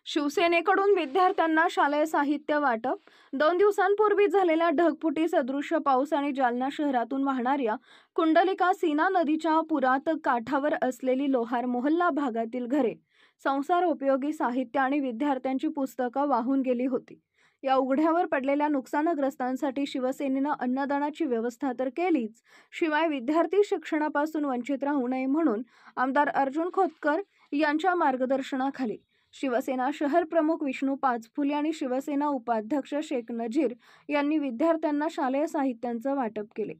शिवसेनेकडून विद्यार्थ्यांना शालेय साहित्य वाटप. 2 दिवसांपूर्वी झालेल्या ढगफुटी सदृश्य पाऊस आणि जालना शहरातून वाहणाऱ्या कुंडलिका सीना नदीच्या पुरात काठावर असलेली लोहार मोहल्ला भागातील घरे, संसारोपयोगी साहित्य आणि विद्यार्थ्यांची पुस्तकं वाहून गेली होती. या उघड्यावर पडलेल्या नुकसानग्रस्तांसाठी शिवसेनेनं अन्नदानाची व्यवस्था तर केलीच, शिवाय विद्यार्थी शिक्षणापासून वंचित राहू नये म्हणून आमदार अर्जुन खोतकर यांच्या मार्गदर्शनाखाली शिवसेना शहर प्रमुख विष्णू पाचफुले आणि शिवसेना उपाध्यक्ष शेख नजीर यांनी विद्यार्थ्यांना शालेय साहित्यांचं वाटप केले.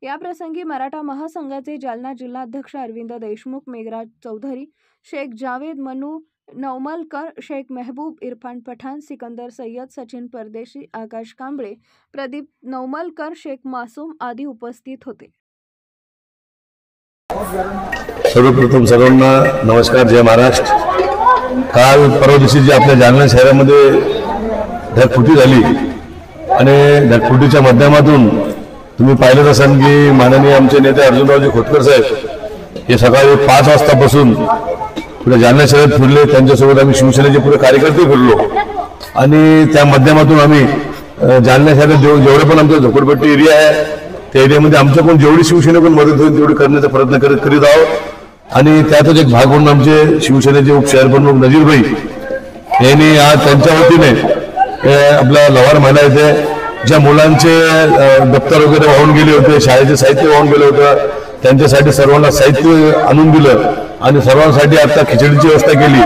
या प्रसंगी मराठा महासंघाचे जालना जिल्हाध्यक्ष अरविंद देशमुख, मेघराज चौधरी, शेख जावेद मनु नौमलकर, शेख महबूब, इरफान पठाण, सिकंदर सय्यद, सचिन परदेशी, आकाश कांबळे, प्रदीप नौमलकर, शेख मासूम आदी उपस्थित होते. सर्वप्रथम सर्वांना नमस्कार. जय महाराष्ट्र. काल परवा दिवशी जी आपल्या जालना शहरामध्ये ढगफुटी झाली आणि ढगफुटीच्या माध्यमातून तुम्ही पाहिलं असाल की माननीय आमचे नेते अर्जुनरावजी खोतकर साहेब हे सकाळी 5 वाजतापासून पुढे जालना शहरात फिरले. त्यांच्यासोबत आम्ही शिवसेनेचे पुरे कार्यकर्ते फिरलो आणि त्या माध्यमातून आम्ही जालना शहरात जेवढे पण आमचा झोपडपट्टी एरिया आहे त्या एरियामध्ये आमच्याकडून जेवढी शिवसेनेकडून मदत होईल तेवढी करण्याचा प्रयत्न करीत आहोत. आणि त्यातच एक भाग म्हणून आमचे शिवसेनेचे उपशहर प्रमुख नजीरभाई यांनी आज त्यांच्या वतीने आपल्या लोहार महिला येथे ज्या मुलांचे दप्तर वगैरे वाहून गेले होते, शाळेचे साहित्य वाहून गेलं होतं, त्यांच्यासाठी सर्वांना साहित्य आणून दिलं आणि सर्वांसाठी आता खिचडीची व्यवस्था केली.